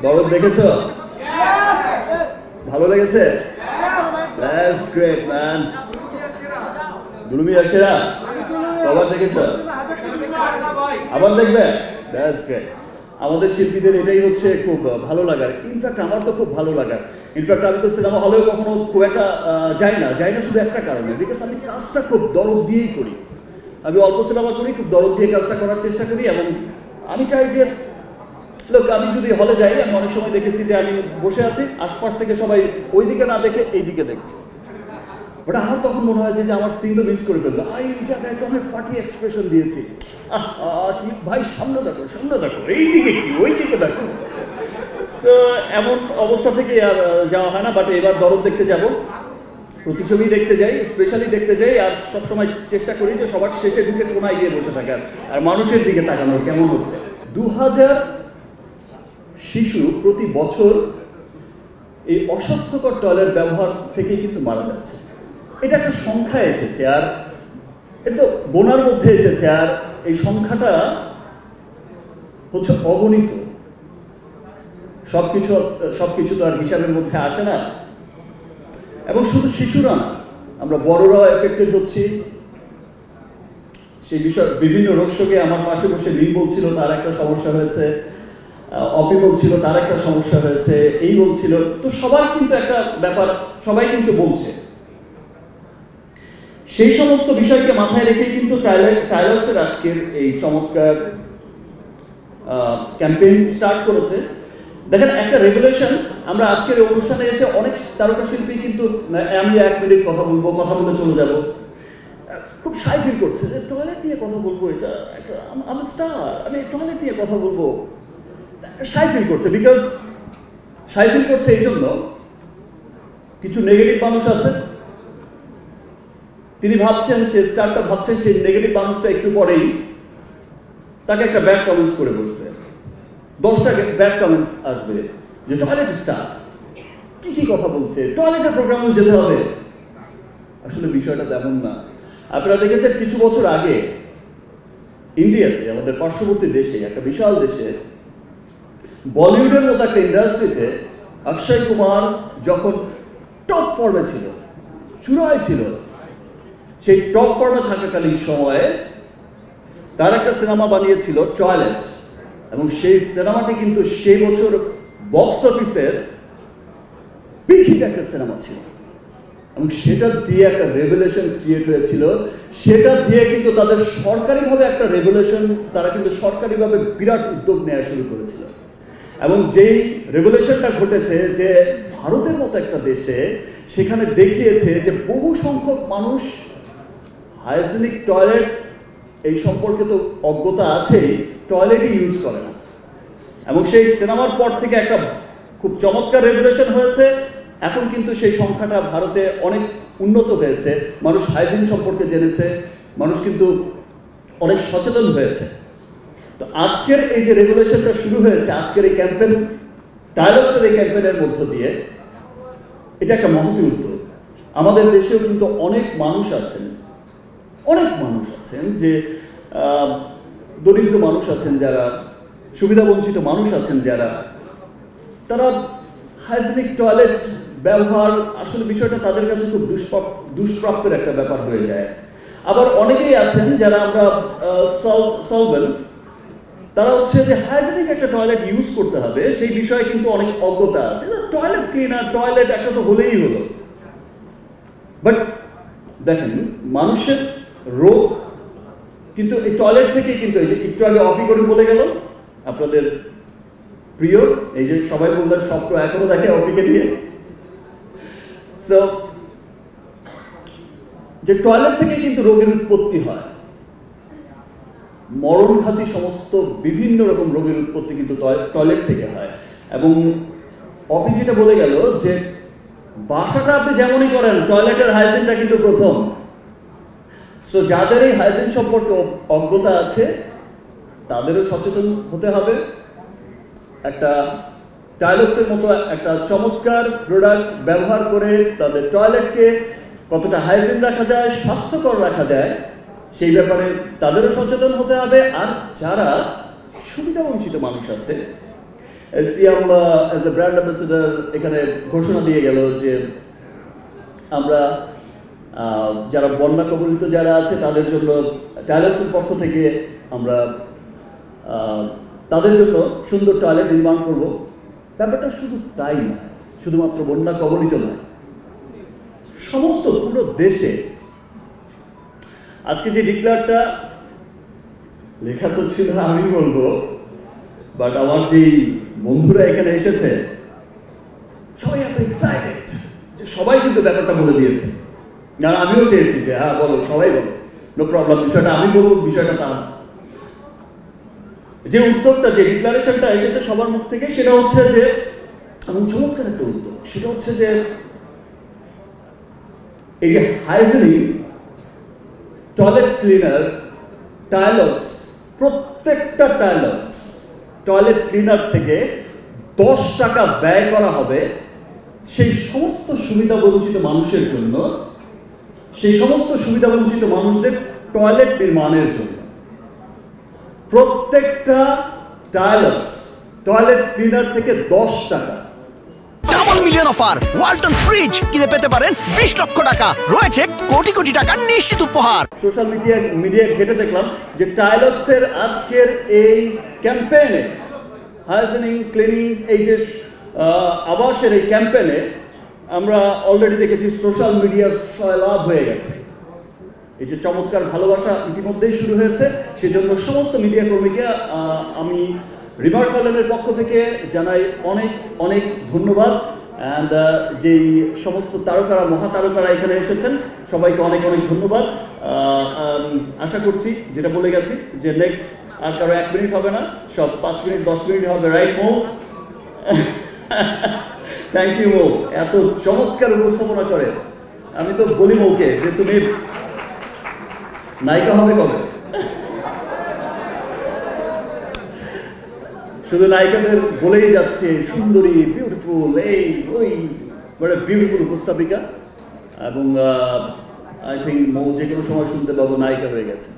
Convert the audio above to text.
দরদ দেখেছো? ভালো লেগেছে? That's great man. দুলুমি আশেরা আবার দেখেছো? আবার দেখবে? That's great. আমাদের শিল্পীদের এটাই হচ্ছে খুব ভালো লাগার। ইনফ্যাক্ট আমার তো খুব ভালো লাগার। ইনফ্যাক্ট আমি তো সিনেমা হলেও কখনো খুব একটা যাই না শুধু একটা কারণে, বিকজ আমি কাজটা খুব দরদ দিয়েই করি। আমি অল্প সিনেমা করি, খুব দরদ দিয়ে কাজটা করার চেষ্টা করি, এবং আমি চাই যে লোক আমি যদি হলে যাই, আমি অনেক সময় দেখেছি যে আমি বসে আছি, আশপাশ থেকে সবাই ওই দিকে না দেখে এই দিকে দেখছে, বাট আমার তখন মনে হয় যে আমার সিন তো মিস করে ফেললো। এই জায়গায় তো আমি ফাটিয়ে এক্সপ্রেশন দিয়েছি, কি ভাই সামনে দেখো এই দিকে কি ওই দিকে দেখো। সো এমন অবস্থা থেকে আর যাওয়া হয় না, বাট এবার দরদ দেখতে যাব, প্রতিছবি দেখতে যাই, স্পেশালি দেখতে যাই, আর সবসময় চেষ্টা করি যে সবার শেষে ঢুকে কোনায় গিয়ে বসে থাকার আর মানুষের দিকে তাকানোর কেমন হচ্ছে। 2000 শিশু প্রতি বছর এই অস্বাস্থ্যকর টয়লেট ব্যবহার থেকেই কিন্তু মারা যাচ্ছে। এটা একটা সংখ্যায় এসেছে, আর এটা তো গোনার মধ্যে এসেছে, আর এই সংখ্যাটা হচ্ছে অগণিত। সবকিছু তো আর হিসাবের মধ্যে আসে না, এবং শুধু শিশুরা না, আমরা বড়রাও এফেক্টেড হচ্ছি। সেই বিষয় বিভিন্ন রোগশোকে আমার পাশে বসে মিম বলছিল তার একটা সমস্যা হয়েছে, অপি বলছিল তার একটা সমস্যা হয়েছে, এই বলছিল, তো সবার কিন্তু একটা ব্যাপার, সবাই কিন্তু বলছে। সেই সমস্ত বিষয়কে মাথায় রেখে কিন্তু টাইলক্সের আজকের এই চমৎকার ক্যাম্পেইন স্টার্ট করেছে। দেখেন, একটা রেগুলেশন, আমরা আজকের এই অনুষ্ঠানে এসে অনেক তারকা শিল্পী কিন্তু আমি 1 মিনিট কথা বলে চলে যাব, খুব শাই ফিল করছে যে টয়লেট নিয়ে কথা বলবো, এটা একটা আমার স্টার, আমি টয়লেট নিয়ে কথা বলবো, শাই ফিল করছে। বিকজ শাই ফিল করছে এই জন্য, কিছু নেগেটিভ মানুষ আছে, তিনি ভাবছেন, সে স্টারটা ভাবছেন সেই নেগেটিভ মানুষটা একটু পরেই তাকে একটা ব্যাড কমেন্টস করে বসবে, 10টা ব্যাড কমেন্টস আসবে যে টয়লেট স্টার কি কথা বলছে, টয়লেটের প্রোগ্রামেও যেতে হবে। আসলে বিষয়টা তেমন না। আপনারা দেখেছেন কিছু বছর আগে ইন্ডিয়াতে, আমাদের পার্শ্ববর্তী দেশে, একটা বিশাল দেশে, বলিউডের মতো একটা ইন্ডাস্ট্রিতে অক্ষয় কুমার যখন টপ ফর্মে ছিল, চূড়ায় ছিল, সেই টপ ফর্মে থাকাকালীন সময়ে তার একটা সিনেমা বানিয়েছিল টয়লেট, এবং সেই সিনেমাটি কিন্তু সেই বছর বক্স অফিসের বিগ হিট একটা সিনেমা ছিল, এবং সেটা দিয়ে একটা রেভলিউশন ক্রিয়েট হয়েছিল। সেটা দিয়ে কিন্তু তাদের সরকারিভাবে একটা রেভলিউশন, তারা কিন্তু সরকারিভাবে বিরাট উদ্যোগ নেওয়া শুরু করেছিল, এবং যেই রেভলিউশনটা ঘটেছে যে ভারতের মতো একটা দেশে, সেখানে দেখিয়েছে যে বহু সংখ্যক মানুষ হাইজেনিক টয়লেট এই সম্পর্কে তো অজ্ঞতা আছেই, টয়লেটই ইউজ করে না। এবং সেই সিনেমার পর থেকে একটা খুব চমৎকার রেভলিউশন হয়েছে। এখন কিন্তু সেই সংখ্যাটা ভারতে অনেক উন্নত হয়েছে, মানুষ হাইজিন সম্পর্কে জেনেছে, মানুষ কিন্তু অনেক সচেতন হয়েছে। তো আজকের এই যে রেভলিউশনটা শুরু হয়েছে, আজকের এই ক্যাম্পেইন, টাইলক্সের এই ক্যাম্পেইনের মধ্য দিয়ে, এটা একটা মহতী উদ্যোগ। আমাদের দেশেও কিন্তু অনেক মানুষ আছেন যে দরিদ্র মানুষ আছেন, যারা সুবিধাবঞ্চিত মানুষ আছেন, যারা তারা হাইজেনিক টয়লেট ব্যবহার, আসলে বিষয়টা তাদের কাছে খুব দুষ্প্রাপ্যের একটা ব্যাপার হয়ে যায়। আবার অনেকেই আছেন যারা আমরা সলভেন্ট, তারা হচ্ছে যে হাইজেনিক একটা টয়লেট ইউজ করতে হবে সেই বিষয়ে কিন্তু অনেক অজ্ঞতা আছে। টয়লেট ক্লিনার, টয়লেট একটা তো হলেই হলো, বাট দেখেন মানুষের রোগ কিন্তু এই টয়লেট থেকেই কিন্তু, এই যে একটু আগে অপি করে বলে গেল আপনাদের প্রিয়, এই যে সবাই বললেন স্বপ্ন এখনো দেখে অপিকে নিয়ে, সো যে টয়লেট থেকে কিন্তু রোগের উৎপত্তি হয়, মরণঘাতী সমস্ত বিভিন্ন রকম রোগের উৎপত্তি কিন্তু টয়লেট থেকে হয়। এবং অপি যেটা বলে গেল যে বাসাটা আপনি যেমনই করেন, টয়লেটের হাইজিনটা কিন্তু প্রথম। সো যাদের এই হাইজিন সম্পর্কে অজ্ঞতা আছে, তাদেরও সচেতন হতে হবে। একটা টাইলক্সের মতো একটা চমৎকার প্রোডাক্ট ব্যবহার করে তাদের টয়লেটকে কতটা হাইজিন রাখা যায়, স্বাস্থ্যকর রাখা যায়, সেই ব্যাপারে তাদেরও সচেতন হতে হবে। আর যারা সুবিধাবঞ্চিত মানুষ আছে, সিয়াম অ্যাজ এ ব্র্যান্ড অ্যাম্বাসেডর এখানে ঘোষণা দিয়ে গেল যে আমরা যারা বন্যা কবলিত যারা আছে তাদের জন্য টাইলক্সের পক্ষ থেকে আমরা তাদের জন্য সুন্দর টয়লেট নির্মাণ করব। ব্যাপারটা শুধু তাই নয়, শুধুমাত্র বন্যা কবলিত নয়, সমস্ত পুরো দেশে আজকে যে ডিক্লেয়ারটা লেখা তো ছিল আমি বলবো, বাট আমার যেই বন্ধুরা এখানে এসেছে সবাই এত এক্সাইটেড যে সবাই কিন্তু ব্যাপারটা বলে দিয়েছে। আর আমিও চেয়েছি যে হ্যাঁ বলো, সবাই বলো, নো প্রবলেম, বিষয়টা আমি বলবো, বিষয়টা তা। যে উদ্যোগটা, যে ডিক্লারেশনটা এসেছে সবার মুখ থেকে, সেটা হচ্ছে যে এমন চমৎকার একটা উদ্যোগ, সেটা হচ্ছে যে এই যে হাইজেনিক টয়লেট ক্লিনার টাইলক্স, প্রত্যেকটা টাইলক্স টয়লেট ক্লিনার থেকে 10 টাকা ব্যয় করা হবে সেই সমস্ত সুবিধা বঞ্চিত মানুষের জন্য, সেই সমস্ত সুবিধা বঞ্চিত মানুষদের টয়লেট নির্মাণের জন্য। প্রত্যেকটা টাইলক্স টয়লেট ক্লিনার থেকে 10 টাকা। Double million offer, Walton fridge কিনে পেতে পারেন 20 লক্ষ টাকা, রয়েছে কোটি কোটি টাকার নিশ্চিত উপহার। সোশ্যাল মিডিয়া ঘেটে দেখলাম যে টাইলক্সের আজকের এই ক্যাম্পেইনে, হাইজেনিং ক্লিনিং, এই যে আবাসের এই ক্যাম্পেইনে আমরা অলরেডি দেখেছি সোশ্যাল মিডিয়া সয়লাভ হয়ে গেছে। এই যে চমৎকার ভালোবাসা ইতিমধ্যেই শুরু হয়েছে, সেজন্য সমস্ত মিডিয়া কর্মীকে আমি রিমার্ক হল্যান্ডের পক্ষ থেকে জানাই অনেক অনেক ধন্যবাদ। অ্যান্ড যেই সমস্ত তারকারা, মহাতারকারা এখানে এসেছেন সবাইকে অনেক অনেক ধন্যবাদ। আশা করছি, যেটা বলে গেছি, যে নেক্সট আর কারো 1 মিনিট হবে না, সব 5 মিনিট 10 মিনিট হবে, রাইট মৌ? থ্যাংক ইউ মৌ, এত চমৎকার উপস্থাপনা করে। আমি তো বলি মৌকে যে তুমি নায়িকা হবে কবে? শুধু নায়িকাদের বলেই যাচ্ছে সুন্দরী, বিউটিফুল, এই ওই, বড় বিউটিফুল উপস্থাপিকা। এবং আই থিঙ্ক মৌ যে কোনো সময় শুনতে পাবো নায়িকা হয়ে গেছে।